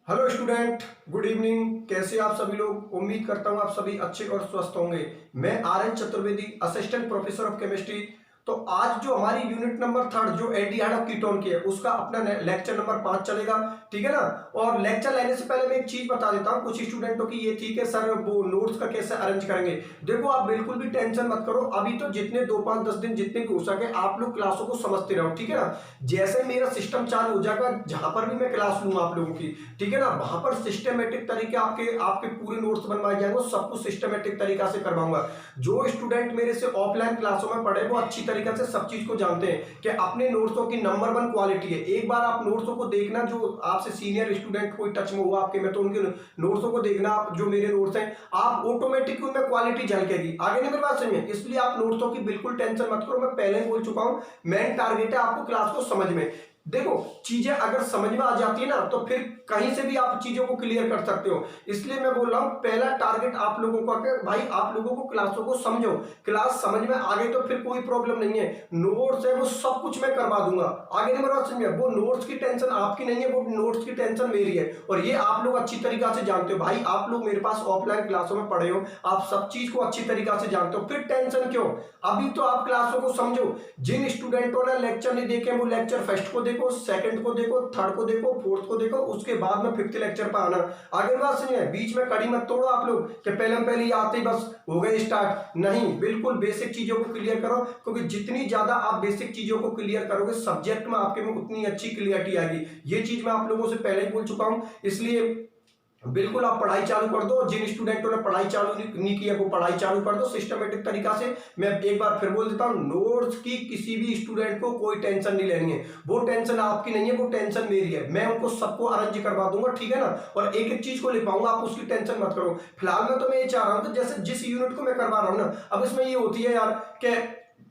Hello student, good evening. कैसे आप सभी लोग? उम्मीद करता हूं आप सभी अच्छे और स्वस्थ होंगे। मैं R N Chaturvedi, assistant professor of chemistry. तो आज जो हमारी यूनिट नंबर 3 जो एल्डिहाइड ऑफ कीटोन की है उसका अपना लेक्चर नंबर 5 चलेगा। ठीक है ना। और लेक्चर लेने से पहले मैं एक चीज बता देता हूं कुछ स्टूडेंटों की ये थी कि सर वो नोट्स का कैसे अरेंज करेंगे। देखो, आप बिल्कुल भी टेंशन मत करो। अभी तो जितने 2 5 10 दिन जितने भी हो सके आप लोग क्लासों को समझते रहो। ठीक है ना। जैसे मेरा सिस्टम चालू हो जाएगा, जहां पर भी मैं क्लास लूंगा आप लोगों की, ठीक है ना, वहां पर सिस्टमेटिक तरीके आपके आपके पूरे नोट्स बनवाए जाएंगे। सब कुछ सिस्टमेटिक तरीका से करवाऊंगा। जो स्टूडेंट मेरे से ऑफलाइन क्लासों में पढ़े वो अच्छी तरीके से सब चीज को जानते हैं कि अपने नोट्सों की नंबर 1 क्वालिटी है। एक बार आप नोट्सों को देखना, जो आपसे सीनियर स्टूडेंट कोई टच में हुआ आपके में, तो उनके नोट्सों को देखना। आप जो मेरे नोट्स हैं आप ऑटोमेटिक उनमें क्वालिटी झलकेगी। आगे नहीं मेरी बात समझे? इसलिए आप नोट्सों की बिल्कुल टेंशन मत करो। मैं पहले ही बोल चुका हूं, मेन टारगेट है आपको क्लास को समझ में। देखो, चीजें अगर समझ में आ जाती है ना तो फिर कहीं से भी आप चीजों को क्लियर कर सकते हो। इसलिए मैं बोल रहा हूं पहला टारगेट आप लोगों का कि भाई आप लोगों को क्लासों को समझो। क्लास समझ में आ गई तो फिर कोई प्रॉब्लम नहीं है। नोट्स है वो सब कुछ मैं करवा दूंगा। आगे नहीं बढ़ा समझे? वो नोट्स की टेंशन आपकी नहीं है, वो नोट्स की टेंशन मेरी है। और ये आप लोग अच्छी तरीका से जानते हो। भाई आप लोग मेरे पास ऑफलाइन क्लासों में पढ़े हो, आप सब चीज को अच्छी तरीका से जानते हो, फिर टेंशन क्यों? अभी तो आप क्लासों को समझो। जिन स्टूडेंटों ने लेक्चर नहीं देखे वो लेक्चर फर्स्ट को देखो, सेकंड को देखो, थर्ड को देखो, फोर्थ को देखो, उसके बाद में फिफ्थ लेक्चर पर आना। आगे बात सुनिए, बीच में कड़ी मत तोड़ो आप लोग कि पहले ही आते ही बस हो गए स्टार्ट। नहीं, बिल्कुल बेसिक चीजों को क्लियर करो, क्योंकि जितनी ज्यादा आप बेसिक चीजों को क्लियर करोगे सब्जेक्ट में आपके में उतनी अच्छी क्लियरिटी आएगी। ये चीज मैं आप लोगों से पहले ही बोल चुका हूं। इसलिए बिल्कुल आप पढ़ाई चालू कर दो। जिन स्टूडेंटों ने पढ़ाई चालू नहीं की है वो पढ़ाई चालू कर दो सिस्टमेटिक तरीका से। मैं एक बार फिर बोल देता हूं, नोट्स की किसी भी स्टूडेंट को कोई टेंशन नहीं लेनी है। वो टेंशन आपकी नहीं है, वो टेंशन मेरी है। मैं उनको सबको अरेंज करवा दूंगा, ठीक है ना। और एक एक चीज को लिखवाऊंगा, आप उसकी टेंशन मत करो। फिलहाल में तो मैं ये चाह रहा हूं कि जैसे जिस यूनिट को मैं करवा रहा हूं ना, अब इसमें ये होती है यार कि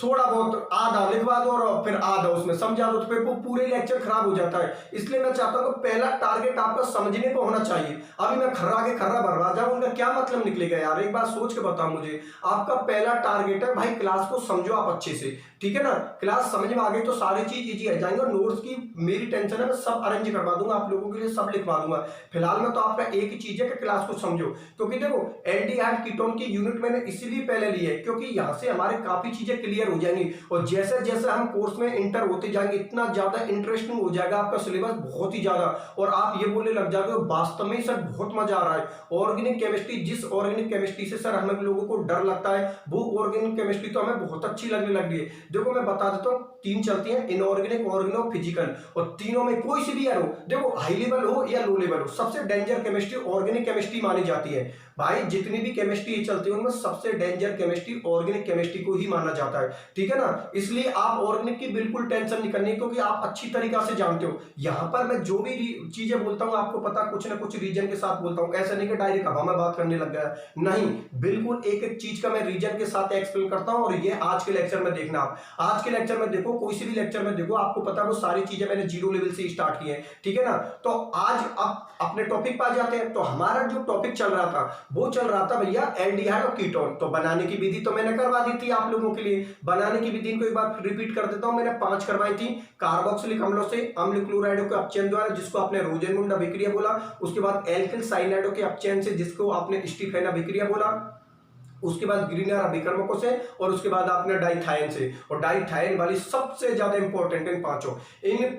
थोड़ा बहुत आधा लिखवा दो और फिर आधा उसमें समझा दो, तो फिर वो पूरे लेक्चर खराब हो जाता है। इसलिए मैं चाहता हूं कि पहला टारगेट आपका समझने पे होना चाहिए। अभी मैं खर्रा के खर्रा भरवा जाऊं, उनका क्या मतलब निकलेगा यार? एक बार सोच के बताओ मुझे। आपका पहला टारगेट है भाई क्लास को समझो आप अच्छे से, ठीक है ना। क्लास समझ में आ गई तो सारी चीज इजी आ जाएंगे। और नोट्स की मेरी टेंशन है, मैं सब अरेंज करवा दूंगा आप लोगों के लिए, सब लिखवा दूंगा। फिलहाल में तो आपका एक ही चीज है कि क्लास को समझो। क्योंकि देखो, एल्डिहाइड कीटोन की यूनिट मैंने इसीलिए पहले ली है क्योंकि यहां से हमारे काफी चीजें क्लियर हो जाएंगी। और जैसे जैसे हम कोर्स में इंटर होते जाएंगे इतना ज्यादा इंटरेस्टिंग हो जाएगा आपका सिलेबस, बहुत ही ज्यादा। और आप ये बोलने लग जाओगे वास्तव में सर बहुत मजा आ रहा है। ऑर्गेनिक केमिस्ट्री, जिस ऑर्गेनिक केमिस्ट्री से सर हमें लोगों को डर लगता है, वो ऑर्गेनिक केमिस्ट्री तो हमें बहुत अच्छी लगने लग गई है। देखो मैं बता देता हूँ, 3 चलती हैं, इनऑर्गेनिक, ऑर्गेनो, फिजिकल। और तीनों में कोई सी भी यार हो, देखो हाई लेवल हो या लो लेवल हो, सबसे डेंजर केमिस्ट्री ऑर्गेनिक केमिस्ट्री मानी जाती है। भाई जितनी भी केमिस्ट्री चलती है उनमें सबसे डेंजर केमिस्ट्री ऑर्गेनिक केमिस्ट्री को ही माना जाता है, ठीक है ना। इसलिए आप ऑर्गेनिक की बिल्कुल टेंशन नहीं करनी, क्योंकि आप अच्छी तरीका से जानते हो। यहां पर मैं जो भी चीजें बोलता हूं आपको पता, कुछ ना कुछ रीजन के साथ बोलता हूं। ऐसा नहीं कि डायरेक्ट हवा में बात करने लग गया, नहीं, बिल्कुल एक एक चीज का मैं रीजन के साथ एक्सप्लेन करता हूं। और ये आज के लेक्चर में देखना, आप आज के लेक्चर में देखो, कोई सी भी लेक्चर में देखो, आपको पता है वो सारी चीजें मैंने जीरो लेवल से स्टार्ट की है, ठीक है ना। तो आज आप अपने टॉपिक पर आ जाते हैं। तो हमारा जो टॉपिक चल रहा था वो चल रहा था भैया एल्डिहाइड और कीटोन। तो बनाने की विधि तो मैंने करवा दी थी आप लोगों के लिए। बनाने की विधि को एक बार रिपीट कर देता हूं, मैंने 5 करवाई थी। कार्बोक्सिलिक अम्लों से अम्ल क्लोराइडों के अपचयन द्वारा, जिसको आपने रोजेनमुंड अभिक्रिया बोला। उसके बाद एल्किल साइनाइडों के अपचयन से, जिसको आपने स्टीफेन अभिक्रिया बोला। उसके बाद ग्रीनर अभिकर्मकों से, और उसके बाद आपने डाइथाइन से। और डाइथाइन वाली सबसे ज्यादा इंपॉर्टेंट इन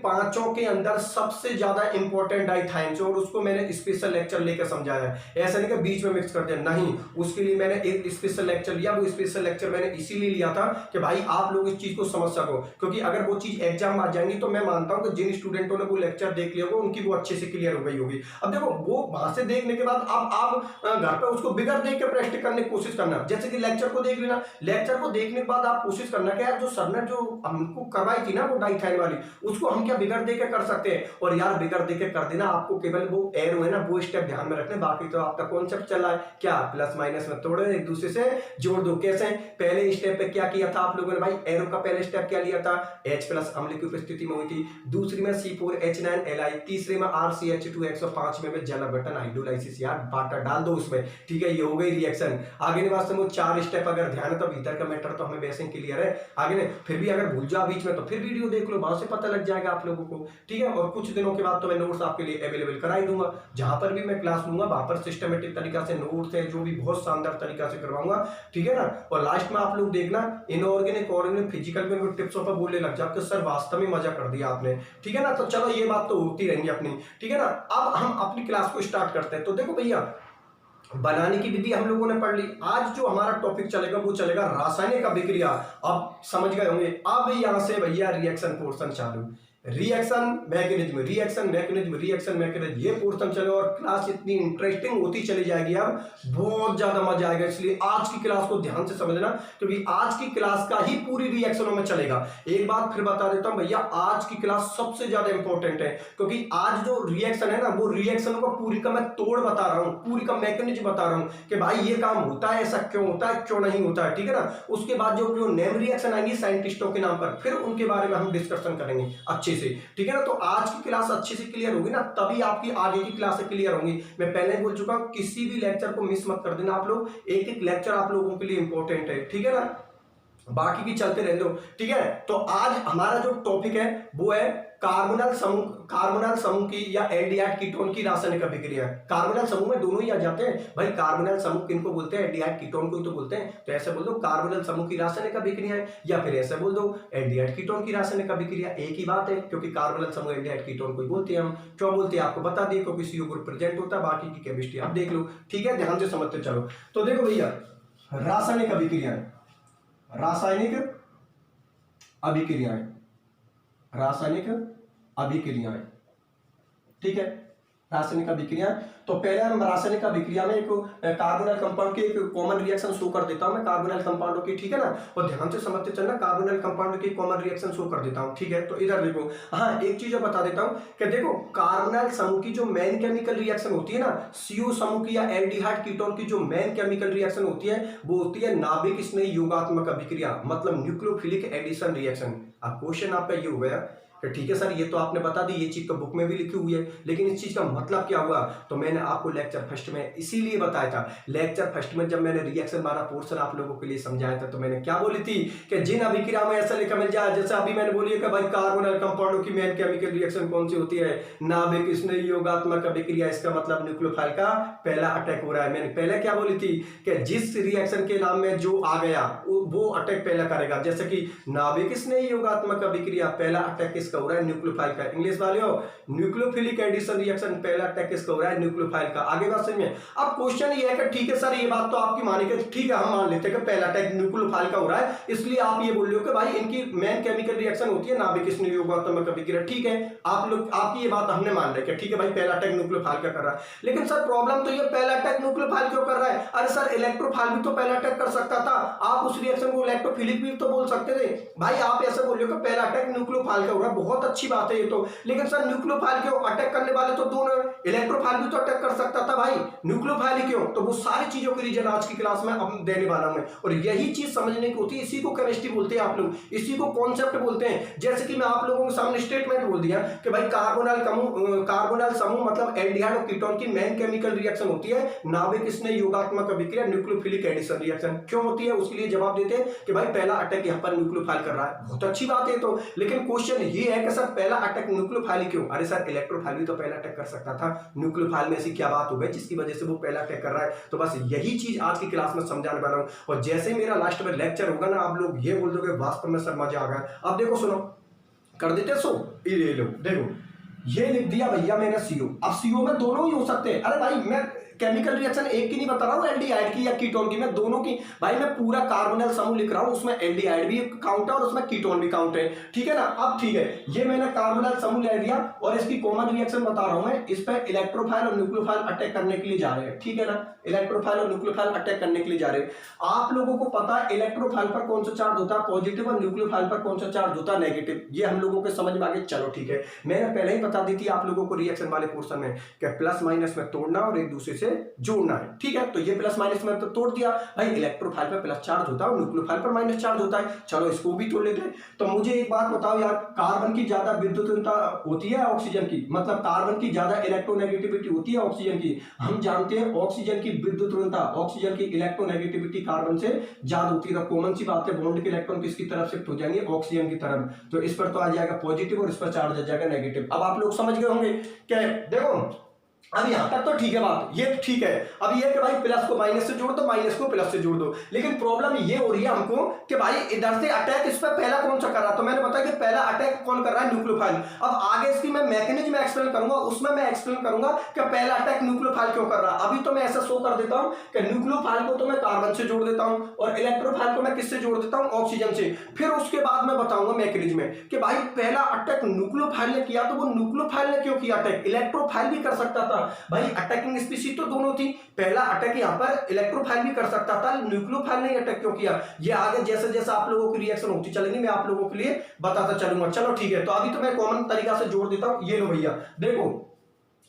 पांचों के अंदर सबसे ज्यादा इंपॉर्टेंट डाइथाइन से। और उसको मैंने स्पेशल लेक्चर लेकर समझाया है, ऐसा नहीं कि बीच में मिक्स कर दिया, नहीं। उसके लिए मैंने एक स्पेशल लेक्चर लिया। वो स्पेशल लेक्चर मैंने इसीलिए लिया था कि भाई आप लोग इस चीज को समझ सको, क्योंकि अगर वो चीज एग्जाम में आ जाएंगी तो मैं मानता हूं कि जिन स्टूडेंटों ने वो लेक्चर देख लिया होगा उनकी वो अच्छे से क्लियर हो गई होगी। अब देखो, वो वहां से देखने के बाद अब आप घर पे उसको बिगड़ देख के प्रैक्टिस करने की कोशिश करना। जैसे कि लेक्चर को देख लेना, लेक्चर को देखने के बाद आप कोशिश करना कि यार जो सर ने जो हमको करवाई थी ना वो डाइथाइन वाली, उसको हम क्या बिगड़ दे के कर सकते हैं। और यार बिगड़ दे के कर देना, आपको केवल वो एरो है ना वो स्टेप ध्यान में रखने, बाकी तो आपका कॉन्सेप्ट चल रहा है क्या, प्लस माइनस में तोड़ो, एक दूसरे से जोड़ दो। कैसे? पहले स्टेप पे क्या किया था आप लोगों ने भाई, एरो का पहले स्टेप क्या लिया था, H प्लस अम्ल की उपस्थिति में हुई थी। दूसरी में C4H9Li, तीसरे में RCH2 105 में जल अपघटन हाइड्रोलाइसिस। यार बाटा डाल दो उसमें, ठीक है, ये हो गई रिएक्शन। आगे बात से वो 4 स्टेप अगर ध्यान है तो भीतर का मैटर तो हमें वैसे ही क्लियर है। आगे नहीं, फिर भी अगर भूल जाओ बीच में तो फिर वीडियो देख लो, वहां से पता लग जाएगा आप लोगों को, ठीक है। और कुछ दिनों के बाद तो मैं नोट्स आपके लिए अवेलेबल करा ही दूंगा, जहां पर भी मैं क्लास लूंगा वहां पर सिस्टमेटिक तरीका से नोट्स है जो भी बहुत शानदार तरीका से करवाऊंगा, ठीक है ना। और लास्ट में आप लोग देखना इनऑर्गेनिक ऑर्गेनिक फिजिकल में टिप्सों पर बोलने लग जाओ कि सर वास्तव में मजा कर दिया आपने, ठीक है ना। तो चलो ये बात तो होती रहेंगी अपनी, ठीक है ना। अब हम अपनी क्लास को स्टार्ट करते हैं। तो देखो भैया, बनाने की विधि हम लोगों ने पढ़ ली। आज जो हमारा टॉपिक चलेगा वो चलेगा रासायनिक अभिक्रिया। अब समझ गए होंगे। अब यहां से भैया रिएक्शन पोर्शन चालू, reaction mechanism, reaction mechanism, reaction mechanism, ये पोर्शन चले और क्लास इतनी इंटरेस्टिंग होती चली जाएगी, अब बहुत ज्यादा मजा आएगा। इसलिए आज की क्लास को ध्यान से समझना, क्योंकि आज की क्लास का ही पूरी रिएक्शनों में चलेगा। एक बात फिर बता देता हूं भैया, आज की क्लास सबसे ज्यादा इंपॉर्टेंट है, क्योंकि आज जो रिएक्शन है ना वो रिएक्शन को पूरी का मैं तोड़ बता रहा हूं, पूरी का मैकेनिज्म बता रहा हूं कि भाई ये काम होता है, ऐसा क्यों होता है, क्यों नहीं होता है, ठीक है ना। उसके बाद जो नेम रिएक्शन आएंगी साइंटिस्टों के नाम पर, फिर उनके बारे में हम डिस्कशन करेंगे अच्छे से, ठीक है ना। तो आज की क्लास अच्छे से क्लियर होगी ना, तभी आपकी आगे की क्लास क्लियर होंगी। मैं पहले बोल चुका हूं, किसी भी लेक्चर को मिस मत कर देना आप लोग, एक एक लेक्चर आप लोगों के लिए इंपॉर्टेंट है, ठीक है ना। बाकी की चलते रहने दो, ठीक है। तो आज हमारा जो टॉपिक है वो है कार्बोनल समूह की या एल्डिहाइड कीटोन की रासायनिक अभिक्रिया। कार्बोनल समूह में दोनों ही आ जाते हैं भाई। कार्बोनल समूह किनको बोलते हैं? एल्डिहाइड कीटोन को ही तो बोलते हैं। तो ऐसे बोल दो कार्बोनल समूह की रासायनिक अभिक्रिया है, या फिर ऐसे बोल दो एल्डिहाइड कीटोन की रासायनिक अभिक्रिया। एक ही बात है, क्योंकि कार्बोनल समूह एल्डिहाइड कीटोन को ही बोलते हैं हम। क्यों बोलते हैं आपको बता दिए, क्योंकि CO ग्रुप प्रेजेंट होता है। बाकी की केमिस्ट्री आप देख लो, ठीक है, ध्यान से समझते चलो। तो देखो भैया, रासायनिक अभिक्रियाएं, रासायनिक अभिक्रियाएं, रासायनिक अभिक्रियाएं, ठीक है, रासायनिक अभिक्रिया। तो पहले हम रासायनिक अभिक्रिया में एक कार्बोनल कंपाउंड की एक कॉमन रिएक्शन शो कर देता हूं मैं, कार्बोनल कंपाउंडों की, ठीक है ना। और ध्यान से समझते चलना, कार्बोनल कंपाउंड की कॉमन रिएक्शन शो कर देता हूं, ठीक है। तो इधर देखो, हाँ एक चीज बता देता हूं कि देखो कार्बोनल समूह की जो मेन केमिकल रिएक्शन होती है ना, CO समूह की या एल्डिहाइड कीटोन की जो मेन केमिकल रिएक्शन होती है वो होती है नाभिक स्नेही योगात्मक अभिक्रिया, मतलब न्यूक्लियोफिलिक एडिशन रिएक्शन। अब क्वेश्चन आपका ये हो गया, ठीक है सर ये तो आपने बता दी, ये चीज तो बुक में भी लिखी हुई है, लेकिन इस चीज का मतलब क्या हुआ? तो मैंने आपको लेक्चर फर्स्ट में इसीलिए बताया था। लेक्चर फर्स्ट में जब मैंने रिएक्शन वाला पोर्शन आप लोगों के लिए समझाया था, तो मैंने क्या बोली थी कि जिन अभिक्रिया में ऐसा लिखा मिल जाए, जैसे अभी मैंने बोली कि भाई कार्बोनल कंपाउंडों की मेन केमिकल रिएक्शन कौन सी होती है? नाभिक स्नेही योगात्मक अभिक्रिया। इसका मतलब न्यूक्लियोफाइल का पहला अटैक हो रहा है। मैंने पहले क्या बोली थी कि जिस रिएक्शन के नाम में जो आ गया वो अटैक पहला करेगा। जैसे कि नाभिक स्नेही योगात्मक अभिक्रिया, पहला अटैक किसका हो रहा है? न्यूक्लियोफाइल का। इंग्लिश वाले हो, न्यूक्लियोफिलिक एडिशन रिएक्शन, पहला अटैक किसका हो रहा है? न्यूक्लियोफाइल का। आगे बात समझ में। अब क्वेश्चन ये है कि ठीक है सर ये बात तो आपकी मानी के, ठीक है हम मान लेते हैं कि पहला अटैक न्यूक्लियोफाइल का हो रहा है, इसलिए आप ये बोल रहे हो कि भाई इनकी मेन केमिकल रिएक्शन होती है नाभिक स्नेही योगात्मक अभिक्रिया, ठीक है। आप लोग आपकी ये बात हमने मान रहे, ठीक है भाई पहला अटैक न्यूक्लियोफाइल का कर रहा है। लेकिन सर प्रॉब्लम तो ये पहला अटैक न्यूक्लियोफाइल क्यों कर रहा है? अरे सर इलेक्ट्रोफाइल भी तो पहला अटैक कर सकता था, आप उस रिएक्शन को इलेक्ट्रोफिलिक भी तो बोल सकते थे। भाई आप ऐसे बोल रहे हो कि पहला अटैक न्यूक्लियोफाइल का हो रहा है, बहुत अच्छी बात है ये तो, लेकिन सर न्यूक्लियोफाइल क्यों? अटैक करने वाले तो दोनों, इलेक्ट्रोफाइल भी तो अटैक कर सकता था भाई, न्यूक्लियोफाइल क्यों? तो वो सारी चीजों के रीजन आज की क्लास में अब देने वाला हूं मैं, और यही चीज समझने की होती है। इसी को केमिस्ट्री बोलते हैं आप लोग, इसी को कॉन्सेप्ट बोलते हैं। जैसे कि मैं आप लोगों के सामने स्टेटमेंट बोल दिया कि भाई कार्बोनल समूह मतलब एल्डिहाइड और कीटोन की मेन केमिकल रिएक्शन होती है नाभिक स्नेही योगात्मक अभिक्रिया, न्यूक्लियोफिलिक एडिशन रिएक्शन। क्यों होती है उसके लिए जवाब देते हैं कि भाई पहला अटैक यहां पर न्यूक्लियोफाइल कर रहा है, बहुत अच्छी बात है तो। लेकिन क्वेश्चन ये है कि सर पहला अटैक न्यूक्लियोफाइल क्यों? अरे सर इलेक्ट्रोफाइल भी तो पहला अटैक कर सकता था, न्यूक्लियोफाइल में ऐसी क्या बात हो गई जिसकी वजह से वो पहला अटैक कर रहा है? तो बस यही चीज आज की क्लास में समझाने वाला हूं। और जैसे मेरा लास्ट में लेक्चर होगा ना, आप लोग ये बोल दोगे वास्तव में सर मजा आ गया। अब देखो सुनो, कर देते सो ये लो, देखो ये लिख दिया भैया मैंने CO। अब CO में दोनों ही हो सकते हैं। अरे भाई मैं केमिकल रिएक्शन एक की नहीं बता रहा हूं, एल्डिहाइड की या कीटोन की, मैं दोनों की। भाई मैं पूरा कार्बोनल समूह लिख रहा हूं, उसमें एल्डिहाइड भी काउंट है और उसमें कीटोन भी काउंट है, ठीक है ना। अब ठीक है, ये मैंने कार्बोनल समूह ले लिया और इसकी कॉमन रिएक्शन बता रहा हूं मैं। इस पर इलेक्ट्रोफाइल और न्यूक्लियोफाइल अटैक करने के लिए जा रहे हैं, ठीक है ना। इलेक्ट्रोफाइल और न्यूक्लियोफाइल अटैक करने के लिए जा रहे हैं। आप लोगों को पता है इलेक्ट्रोफाइल पर कौन सा चार्ज होता है पॉजिटिव, और न्यूक्लियोफाइल पर कौन सा चार्ज होता है नेगेटिव। ये हम लोगों के समझ में आ गया, चलो ठीक है। मैंने पहले ही बता दी थी आप लोगों को रिएक्शन वाले पोर्शन में कि प्लस माइनस में तोड़ना और एक दूसरे से जोड़ना है। ठीक है, तो ये प्लस माइनस में तो तोड़ दिया भाई, इलेक्ट्रोफाइल पर प्लस चार्ज होता है और न्यूक्लियोफाइल पर माइनस चार्ज होता है। चलो इसको भी तोड़ लेते हैं। तो मुझे एक बात बताओ यार, कार्बन की ज्यादा विद्युतता होती है ऑक्सीजन की, मतलब कार्बन की ज्यादा इलेक्ट्रोनेगेटिविटी होती है ऑक्सीजन की। हम जानते हैं ऑक्सीजन की विद्युतता, ऑक्सीजन की इलेक्ट्रोनेगेटिविटी कार्बन से ज्यादा होती है। तो कॉमन सी बात है, बॉन्ड के इलेक्ट्रॉन किसकी तरफ शिफ्ट हो जाएंगे, ऑक्सीजन की तरफ। तो इस पर तो आ जाएगा पॉजिटिव और इस पर चार्ज आ जाएगा नेगेटिव। अब आप लोग समझ गए होंगे कि देखो अब यहां तक तो ठीक है बात, ये ठीक है। अब ये कि भाई प्लस को माइनस से जोड़ दो, माइनस को प्लस से जोड़ दो, लेकिन प्रॉब्लम ये हो रही है हमको कि भाई इधर से अटैक इस पर पहला कौन सा कर रहा है। तो मैंने बताया कि पहला अटैक कौन कर रहा है, न्यूक्लियोफाइल। अब आगे इसकी मैं मैकेनिज्म एक्सप्लेन करूंगा, उसमें मैं एक्सप्लेन करूंगा कि पहला अटैक न्यूक्लियोफाइल क्यों कर रहा है। अभी तो मैं ऐसा शो कर देता हूं कि न्यूक्लियोफाइल को तो मैं कार्बन से जोड़ देता हूं और इलेक्ट्रोफाइल को मैं किससे जोड़ देता हूं, ऑक्सीजन से। फिर उसके बाद मैं बताऊंगा मैकेनिज्म में कि भाई पहला अटैक न्यूक्लियोफाइल ने किया, तो वो न्यूक्लियोफाइल ने क्यों किया अटैक, इलेक्ट्रोफाइल भी कर सकता था भाई। अटैकिंग स्पीशीज तो दोनों थी, पहला अटैक यहां पर इलेक्ट्रोफाइल भी कर सकता था, न्यूक्लियोफाइल ने अटैक क्यों किया। ये आगे जैसे जैसे आप लोगों की रिएक्शन होती चलेगी मैं आप लोगों के लिए बताता चलूंगा। चलो ठीक है, तो अभी तो मैं कॉमन तरीका से जोड़ देता हूं। ये लो भैया, देखो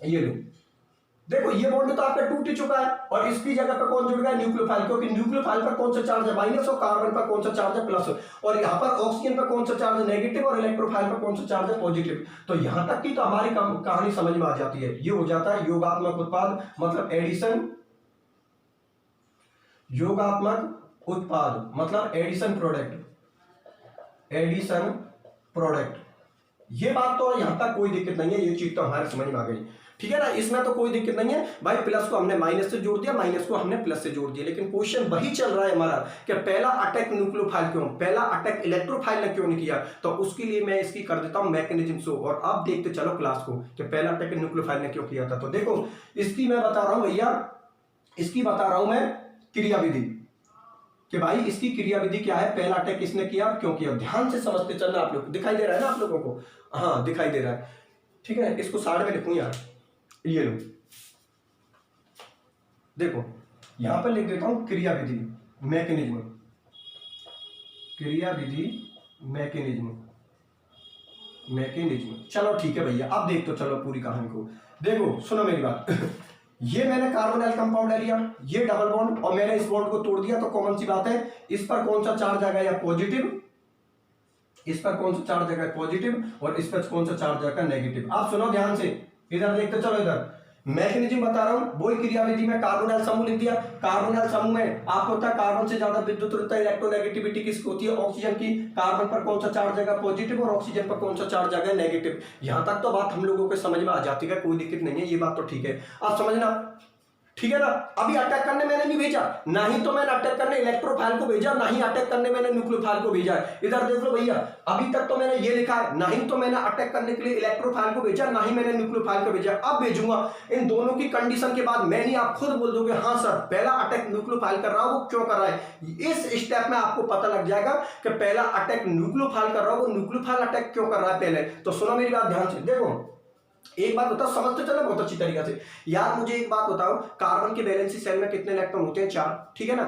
ये लो, देखो ये बॉन्ड तो आपका टूट ही चुका है और इसकी जगह पर कौन जुड़ गया, न्यूक्लियोफाइल। क्योंकि न्यूक्लियोफाइल पर कौन सा चार्ज है, माइनस, और कार्बन पर कौन सा चार्ज है, प्लस, और यहाँ पर ऑक्सीजन पर कौन सा चार्ज है, नेगेटिव, और इलेक्ट्रोफाइल पर कौन सा चार्ज है, पॉजिटिव। तो यहां तक की तो हमारी कहानी समझ में आ जाती है। ये हो जाता है योगात्मक उत्पाद, मतलब एडिशन, योगात्मक उत्पाद मतलब एडिशन प्रोडक्ट, एडिशन प्रोडक्ट। ये बात तो यहां तक कोई दिक्कत नहीं है, ये चीज तो हमारे समझ में आ गई। ठीक है ना, इसमें तो कोई दिक्कत नहीं है भाई। प्लस को हमने माइनस से जोड़ दिया, माइनस को हमने प्लस से जोड़ दिया, लेकिन क्वेश्चन वही चल रहा है हमारा कि पहला अटैक न्यूक्लियोफाइल क्यों, पहला अटैक इलेक्ट्रोफाइल ने क्यों नहीं किया। तो उसके लिए मैं इसकी कर देता हूं मैकेनिज्म शो, और अब देखते चलो क्लास को कि पहला अटैक न्यूक्लियोफाइल ने क्यों किया था। तो देखो इसकी मैं बता रहा हूं भैया, इसकी बता रहा हूं मैं क्रियाविधि कि भाई इसकी क्रियाविधि क्या है, पहला अटैक किसने किया, क्यों किया। ध्यान से समझते चलना आप लोग, दिखाई दे रहा है ना आप लोगों को, हाँ दिखाई दे रहा है। ठीक है, इसको साइड में लिखूं यार, ये लो देखो यहां पर लिख देता हूं क्रियाविधि मैकेनिज्म, क्रियाविधि मैकेनिज्म, मैकेनिज्म। चलो ठीक है भैया, अब देख तो चलो पूरी कहानी को। देखो सुनो मेरी बात ये मैंने कार्बोनाइल कंपाउंड ले लिया, ये डबल बॉन्ड, और मैंने इस बॉन्ड को तोड़ दिया। तो कॉमन सी बात है, इस पर कौन सा चार्ज आएगा, या पॉजिटिव, इस पर कौन सा चार्ज आएगा, पॉजिटिव, और इस पर कौन सा चार्ज आएगा, नेगेटिव। आप सुनो ध्यान से, इधर देखते चलो, इधर मैकेनिज्म बता रहा हूं, वही क्रियाविधि में कार्बोनाइल समूह लिख दिया। कार्बोनाइल समूह में आपको पता है कार्बन से ज्यादा विद्युत इलेक्ट्रोनेगेटिविटी किसकी होती है, ऑक्सीजन की। कार्बन पर कौन सा चार्ज आएगा, पॉजिटिव, और ऑक्सीजन पर कौन सा चार्ज आएगा, नेगेटिव। यहां तक तो बात हम लोगों को समझ में आ जाती है, कोई दिक्कत नहीं है, ये बात तो ठीक है, आप समझना। ठीक है ना, अभी अटैक करने मैंने नहीं भेजा, ना ही तो मैंने अटैक करने इलेक्ट्रोफाइल को भेजा, ना ही अटैक करने मैंने न्यूक्लियोफाइल को भेजा है। इधर देख लो भैया, अभी तक तो मैंने ये लिखा है, ना ही तो मैंने अटैक करने के लिए इलेक्ट्रोफाइल को भेजा, ना ही मैंने न्यूक्लियोफाइल को भेजा। अब भेजूंगा इन दोनों की कंडीशन के बाद, मैं नहीं आप खुद बोल दोगे हाँ सर पहला अटैक न्यूक्लियोफाइल कर रहा है, वो क्यों कर रहा है। इस स्टेप में आपको पता लग जाएगा कि पहला अटैक न्यूक्लियोफाइल कर रहा है, वो न्यूक्लियोफाइल अटैक क्यों कर रहा है पहले। तो सुनो मेरी बात ध्यान से, देखो एक बात बताओ, समझते चलो बहुत अच्छी तरीके से यार। मुझे एक बात बताओ, कार्बन के वैलेंसी सेल में कितने इलेक्ट्रॉन होते हैं, 4, ठीक है ना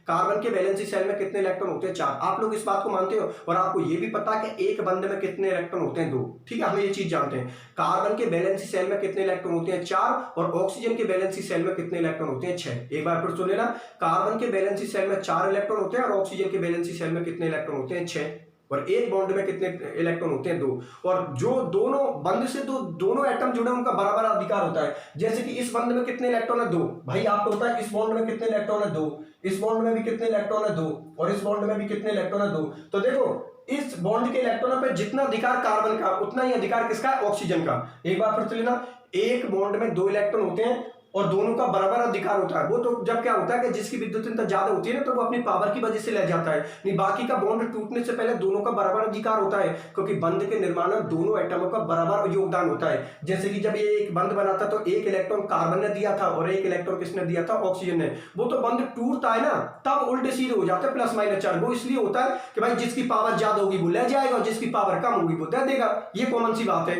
कार्बन के वैलेंसी सेल में कितने इलेक्ट्रॉन होते हैं, 4। आप लोग इस बात को मानते हो, और आपको ये भी पता है कि एक बंद में कितने इलेक्ट्रॉन होते हैं, 2, ठीक है, हम ये चीज जानते हैं। कार्बन के वैलेंसी सेल में कितने इलेक्ट्रॉन होते हैं, 4, और ऑक्सीजन के वैलेंसी सेल में कितने इलेक्ट्रॉन होते हैं, 6। एक बार फिर सुन लेना, कार्बन के वैलेंसी सेल में 4 इलेक्ट्रॉन होते हैं, और ऑक्सीजन के वैलेंसी सेल में कितने इलेक्ट्रॉन होते हैं, 6, और एक बॉन्ड में कितने इलेक्ट्रॉन होते हैं, 2। और जो दोनों बंद से दोनों एटम जुड़े हैं उनका बराबर अधिकार होता है। जैसे कि इस बंद में कितने इलेक्ट्रॉन है, 2, भाई आपको पता है इस बॉन्ड में कितने इलेक्ट्रॉन है, 2, इस बॉन्ड में भी कितने इलेक्ट्रॉन है, 2, और इस बॉन्ड में भी कितने इलेक्ट्रॉन है, 2। तो देखो इस बॉन्ड के इलेक्ट्रॉनों पे जितना अधिकार कार्बन का, उतना ही अधिकार किसका है, ऑक्सीजन का। एक बार फिर चलिए ना, एक बॉन्ड में 2 इलेक्ट्रॉन होते हैं और दोनों का बराबर अधिकार होता है। वो तो जब क्या होता है कि जिसकी विद्युतता ज्यादा होती है ना, तो वो अपनी पावर की वजह से ले जाता है, नहीं बाकी का बॉन्ड टूटने से पहले दोनों का बराबर अधिकार होता है, क्योंकि बंध के निर्माण में दोनों एटमों का बराबर योगदान होता है। जैसे कि जब ये एक बंध बना था, तो एक इलेक्ट्रॉन कार्बन ने दिया था और एक इलेक्ट्रॉन किसने दिया था, ऑक्सीजन ने। वो तो बंध टूटता है ना, तब उल्टे सीधे हो जाते हैं प्लस माइनस चार्ज। वो इसलिए होता है कि भाई जिसकी पावर ज्यादा होगी वो ले जाएगा, और जिसकी पावर कम होगी वो दे देगा। ये कॉमन सी बात है।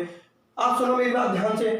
आप सुनो मेरी बात ध्यान से,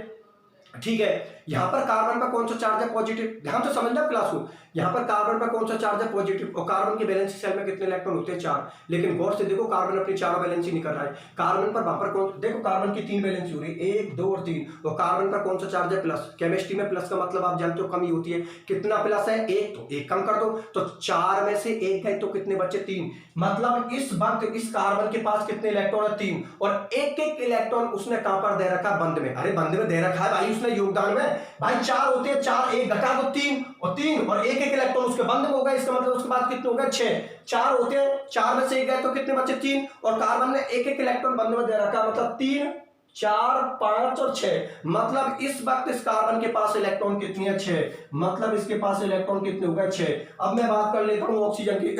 ठीक है। यहाँ पर कार्बन पर कौन सा चार्ज है पॉजिटिव, ध्यान से समझना क्लास को, यहाँ पर कार्बन पर कौन सा चार्ज है पॉजिटिव, और कार्बन की वैलेंसी शेल में कितने इलेक्ट्रॉन होते हैं 4। लेकिन गौर से देखो कार्बन अपनी चारों वैलेंसी नहीं कर रहा है, कार्बन पर वहां पर कौन, देखो कार्बन की 3 वैलेंसी हो रही है, 1 2 और 3, और कार्बन पर कौन सा चार्ज है प्लस। केमिस्ट्री में प्लस का मतलब आप जानते हो कमी होती है, कितना प्लस है 1, तो 1 कम कर दो, तो 4 में से 1 है तो कितने बचे 3, मतलब इस वक्त इस कार्बन के पास कितने इलेक्ट्रॉन है 3, और एक एक इलेक्ट्रॉन उसने कहां पर दे रखा है बंद में, अरे बंद में दे रखा है भाई उसने योगदान में, भाई 4 होते हैं, 4 1 घटा दो 3 और एक एक इलेक्ट्रॉन उसके बंद में होगा, इसका मतलब उसके बाद कितने हो गए 6, 4 होते हैं, 4 में से 1 गए तो कितने बचे 3, और कार्बन ने एक एक इलेक्ट्रॉन बंद में दे रखा, मतलब 3 4 5 और 6, मतलब इस वक्त इस कार्बन के पास इलेक्ट्रॉन कितनी है 6, मतलब इसके पास इलेक्ट्रॉन कितने हो गए 6। अब मैं बात कर लेता हूं ऑक्सीजन की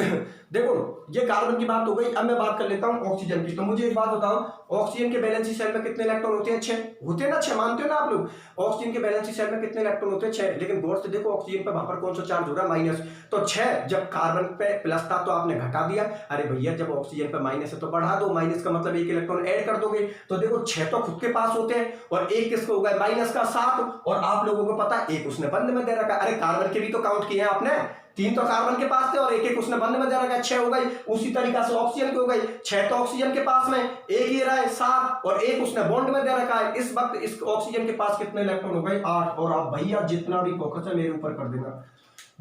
देखो ये कार्बन की बात हो गई, अब मैं बात कर लेता हूं ऑक्सीजन की। तो मुझे एक बात बताओ ऑक्सीजन के वैलेंसी शेल में कितने इलेक्ट्रॉन होते हैं 6 होते हैं ना, 6 मानते हो ना आप लोग, ऑक्सीजन के वैलेंसी शेल में कितने इलेक्ट्रॉन होते हैं 6, लेकिन गौर से देखो ऑक्सीजन पर वहां पर कौन सा चार्ज हो रहा है माइनस, तो 6 जब कार्बन पे प्लस था तो आपने घटा दिया, अरे भैया जब ऑक्सीजन पे माइनस है तो बढ़ा दो, माइनस का मतलब 1 इलेक्ट्रॉन ऐड कर दोगे, तो देखो 6 तो खुद के पास होते हैं और 1 किसको होगा माइनस का 7, और आप लोगों को पता है 1 उसने बंद में दे रखा, अरे कार्बन के भी तो काउंट किए आपने, 3 तो कार्बन के पास थे और 1 1 उसने बंद में दे रखा, 6 हो गई, उसी तरीका से ऑक्सीजन की हो गई, 6 तो ऑक्सीजन के पास में, 1 ये रहा है 7 और 1 उसने बॉन्ड में दे रखा है, इस वक्त इस ऑक्सीजन के पास कितने इलेक्ट्रॉन हो गए 8। और आप भैया जितना भी फोकस है मेरे ऊपर कर देना,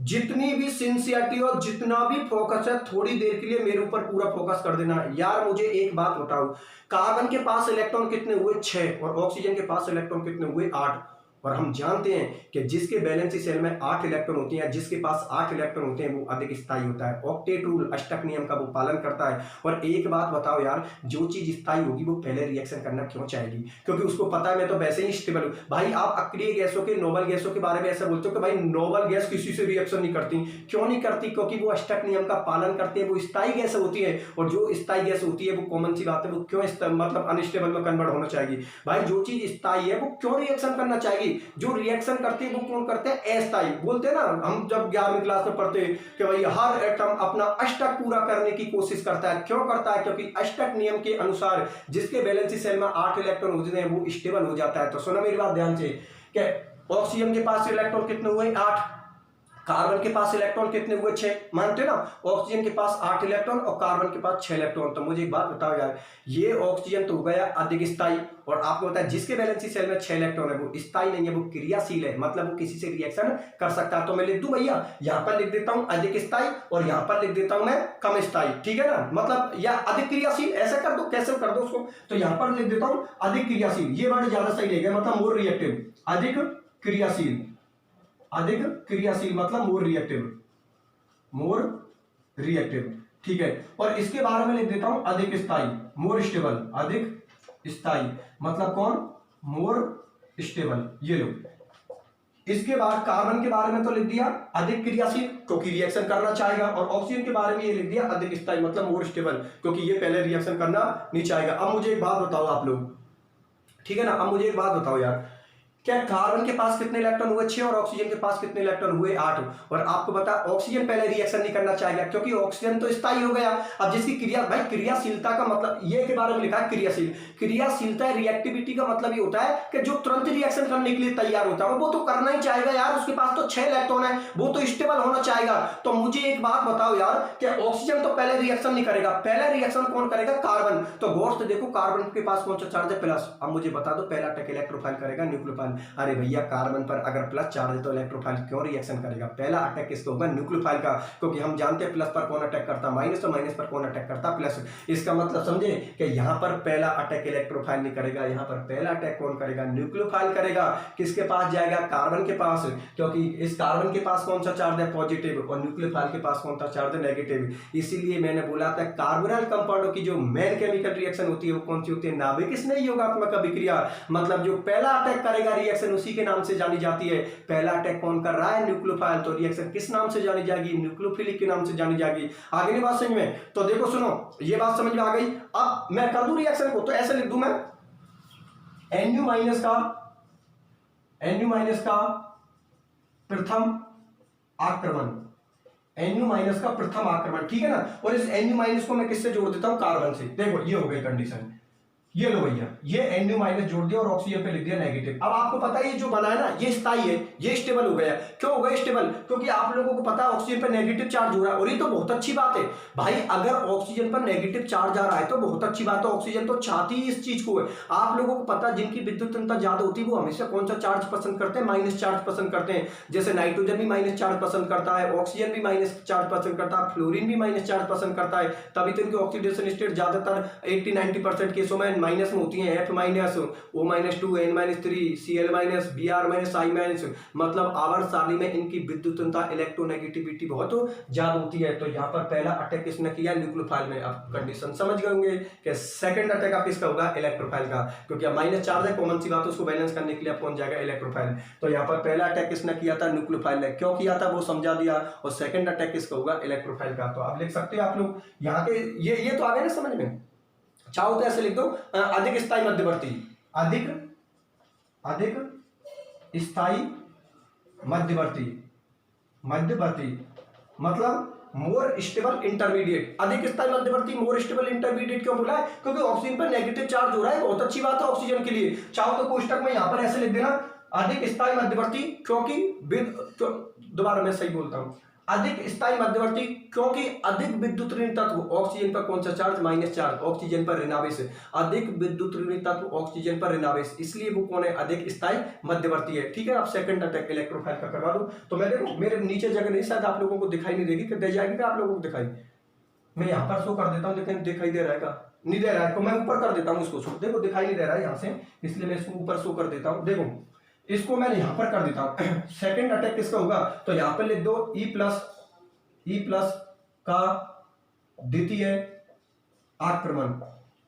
जितनी भी सिंसियरिटी और जितना भी फोकस है थोड़ी देर के लिए मेरे ऊपर पूरा फोकस कर देना यार। मुझे एक बात बताओ, कार्बन के पास इलेक्ट्रॉन कितने हुए 6 और ऑक्सीजन के पास इलेक्ट्रॉन कितने हुए 8, और हम जानते हैं कि जिसके वैलेंसी शेल में 8 इलेक्ट्रॉन होते हैं, जिसके पास 8 इलेक्ट्रॉन होते हैं वो अधिक स्थायी होता है, ऑक्टेट रूल अष्टक नियम का वो पालन करता है। और एक बात बताओ यार, जो चीज स्थायी होगी वो पहले रिएक्शन करना क्यों चाहेगी, क्योंकि उसको पता है मैं तो वैसे ही स्टेबल हूं। भाई आप अक्रिय गैसों के नोबल गैसों के बारे में ऐसा बोलते हो कि भाई नोबल गैस किसी से रिएक्शन नहीं करती, क्यों नहीं करती, क्योंकि वो अष्टक नियम का पालन करती है, वो स्थायी गैस होती है, और जो स्थायी गैस होती है वो कॉमन सी बात है, वो क्यों मतलब अनस्टेबल में कन्वर्ट होना चाहेगी। भाई जो चीज स्थायी है वो क्यों रिएक्शन करना चाहेगी, जो रिएक्शन करते हैं वो कौन करते हैं अस्थायी। बोलते हैं ना हम जब 11वीं क्लास में पढ़ते हैं कि भाई हर एटम अपना अष्टक पूरा करने की कोशिश करता है, क्यों करता है, क्योंकि अष्टक नियम के अनुसार जिसके वैलेंसी शेल में 8 इलेक्ट्रॉन होते हैं वो स्टेबल हो जाता है। तो सुना मेरी बात ध्यान से कि ऑक्सीजन के पास इलेक्ट्रॉन कितने हुए 8, कार्बन के पास इलेक्ट्रॉन कितने हुए 6, मानते ना, ऑक्सीजन के पास 8 इलेक्ट्रॉन और कार्बन के पास 6 इलेक्ट्रॉन। तो मुझे एक बात बताओ यार, ये ऑक्सीजन तो हो गया अधिक स्थायी, और आपको पता है जिसके वैलेंसी शेल में 6 इलेक्ट्रॉन है वो स्थायी नहीं है, वो क्रियाशील है, मतलब वो किसी से रिएक्शन कर सकता है। तो मैं लिख दूं भैया, यहां पर लिख देता हूं अधिक स्थायी और यहां पर लिख देता हूं मैं कम स्थायी, ठीक है ना, मतलब या अधिक क्रियाशील, ऐसा कर दो, कैसे कर दो उसको, तो यहां पर लिख देता हूं अधिक क्रियाशील, ये वर्ड ज्यादा सही लगेगा, मतलब मोर रिएक्टिव, अधिक क्रियाशील, अधिक क्रियाशील मतलब मोर रिएक्टिव, ठीक है। और इसके बारे में लिख देता हूं अधिक स्थायी, मोर स्टेबल, अधिक स्थायी मतलब कौन, मोर स्टेबल, ये लो। इसके बाद कार्बन के बारे में तो लिख दिया अधिक क्रियाशील क्योंकि रिएक्शन करना चाहेगा, और ऑक्सीजन के बारे में ये लिख दिया अधिक स्थायी मतलब मोर स्टेबल क्योंकि ये पहले रिएक्शन करना नहीं चाहेगा। अब मुझे एक बात बताओ आप लोग, ठीक है ना, अब मुझे एक बात बताओ यार, क्या कार्बन के पास कितने इलेक्ट्रॉन हुए 6 और ऑक्सीजन के पास कितने इलेक्ट्रॉन हुए 8, और आपको पता ऑक्सीजन पहले रिएक्शन नहीं करना चाहेगा क्योंकि ऑक्सीजन तो स्थायी हो गया। अब जिसकी क्रिया, भाई क्रियाशीलता का मतलब ये के बारे में लिखा है क्रियाशील, क्रियाशीलता रिएक्टिविटी का मतलब ये होता है कि जो तुरंत रिएक्शन करने के लिए तैयार होता है, वो तो करना ही चाहेगा यार, उसके पास तो 6 इलेक्ट्रॉन है, वो तो स्टेबल होना चाहेगा। तो मुझे एक बात बताओ यार कि ऑक्सीजन तो पहले रिएक्शन नहीं करेगा, पहले रिएक्शन कौन करेगा, कार्बन। तो गौर से देखो कार्बन के पास कौन सा चार्ज है प्लस, अब मुझे बता दो पहला अटैक इलेक्ट्रोफाइल करेगा न्यूक्लियोफाइल, अरे भैया कार्बन पर अगर प्लस चार्ज है तो इलेक्ट्रोफाइल क्यों रिएक्शन करेगा, पहला अटैक किसका होगा, न्यूक्लियोफाइल का, क्योंकि हम जानते हैं प्लस पर कौन अटैक करता है माइनस, तो माइनस पर कौन अटैक करता है प्लस। इसका मतलब समझे कि यहां पर पहला अटैक इलेक्ट्रोफाइल नहीं करेगा, यहां पर पहला अटैक कौन करेगा, न्यूक्लियोफाइल करेगा। किसके पास जाएगा, कार्बन के पास, क्योंकि इस कार्बन के पास कौन सा चार्ज है पॉजिटिव, और न्यूक्लियोफाइल के पास कौन सा चार्ज है नेगेटिव। इसीलिए मैंने बोला था कार्बोनाइल कंपाउंडों की जो मेन केमिकल रिएक्शन होती है वो कौन सी होती है, नाभिक स्नेही योगात्मक अभिक्रिया, मतलब जो पहला अटैक करेगा रिएक्शन उसी के नाम से जानी जाती है। पहला अटैक कौन कर रहा है, न्यूक्लियोफाइल, तो रिएक्शन किस नाम से जानी जाएगी, न्यूक्लियोफिलिक के नाम से जानी जाएगी। आगे नहीं बात समझ में, तो देखो सुनो ये बात समझ में आ गई। अब मैं कर दूं रिएक्शन को, तो ऐसे लिख दूं मैं Nu माइनस का प्रथम आक्रमण, Nu माइनस का प्रथम आक्रमण, ठीक है ना, और इस Nu माइनस को मैं किससे जोड़ देता हूं, कार्बन से। देखो ये हो गई कंडीशन, ये लो भैया, ये NU माइनस जोड़ दिया और ऑक्सीजन पे लिख दिया नेगेटिव। अब आपको पता है ये जो बना है ना ये स्थायी है, ये स्टेबल हो गया। क्यों हो गया स्टेबल? क्योंकि आप लोगों को पता है ऑक्सीजन पर नेगेटिव चार्ज हो रहा है, और ये तो बहुत अच्छी बात है भाई। अगर ऑक्सीजन पर नेगेटिव चार्ज आ रहा है तो बहुत अच्छी बात है, ऑक्सीजन तो चाहती ही इस चीज को है। आप लोगों को पता है जिनकी विद्युत तन्यता ज्यादा होती है वो हमेशा कौन सा चार्ज पसंद करते हैं? माइनस चार्ज पसंद करते हैं। जैसे नाइट्रोजन भी माइनस चार्ज पसंद करता है, ऑक्सीजन भी माइनस चार्ज पसंद करता है, फ्लोरीन भी माइनस चार्ज पसंद करता है। तभी तो इनकी ऑक्सीडेशन स्टेट ज्यादातर 80-90% केसों में माइनस में होती है। F minus, O minus 2, N minus 3, Cl minus, Br minus, I minus. मतलब आवर्त सारणी में इनकी विद्युत तन्यता इलेक्ट्रोनेगेटिविटी बहुत ज्यादा होती है। तो यहाँ पर पहला अटैक किसने किया? न्यूक्लियोफाइल में। अब कंडीशन समझ गए होंगे कि सेकंड अटैक आप किसका होगा? इलेक्ट्रोफाइल का, क्योंकि अब माइनस चार्ज है, कॉमन सी बात है, उसको बैलेंस करने के लिए कौन जाएगा? इलेक्ट्रोफाइल। तो यहाँ पर पहला अटैक किसने किया था? न्यूक्लियोफाइल ने। क्यों किया था वो समझा दिया, और सेकंड अटैक किसका होगा? इलेक्ट्रोफाइल का। तो आप लिख सकते हो आप लोग यहाँ के, ये तो आ गया ना समझ में। चाहो तो ऐसे लिख दो, अधिक स्थायी मध्यवर्ती, अधिक स्थायी मध्यवर्ती, मतलब मोर स्टेबल इंटरमीडिएट। अधिक स्थायी मध्यवर्ती, मोर स्टेबल इंटरमीडिएट क्यों बोला है? क्योंकि ऑक्सीजन पर नेगेटिव चार्ज हो रहा है, बहुत अच्छी बात है ऑक्सीजन के लिए। चाहो तो कोष्टक में यहां पर ऐसे लिख देना, अधिक स्थायी मध्यवर्ती क्योंकि दोबारा मैं सही बोलता हूं, अधिक स्थायी मध्यवर्ती क्योंकि अधिक विद्युत ऋण तत्व। ऑक्सीजन पर कौन सा चार्ज? माइनस चार्ज, ऑक्सीजन पर ऋणावेश। अधिक विद्युत ऋण तत्व ऑक्सीजन पर ऋणावेश, इसलिए वो कौन है? अधिक स्थायी मध्यवर्ती है। ठीक है, आप सेकंड अटैक इलेक्ट्रोफाइल का करवा दो। तो मैं देखो मेरे नीचे जगह नहीं, शायद आप लोगों को दिखाई नहीं देगी, कि दे जाएगी क्या आप लोगों को दिखाई? मैं यहाँ पर शो कर देता हूँ, लेकिन दिखाई दे रहा है का? नहीं दे रहा है, तो मैं ऊपर कर देता हूँ इसको। देखो दिखाई नहीं दे रहा है यहाँ से, इसलिए मैं इसको ऊपर शो कर देता हूँ। देखो इसको मैं यहां पर कर देता हूं। सेकंड अटैक किसका होगा? तो यहां पर लिख दो E प्लस का द्वितीय आक्रमण,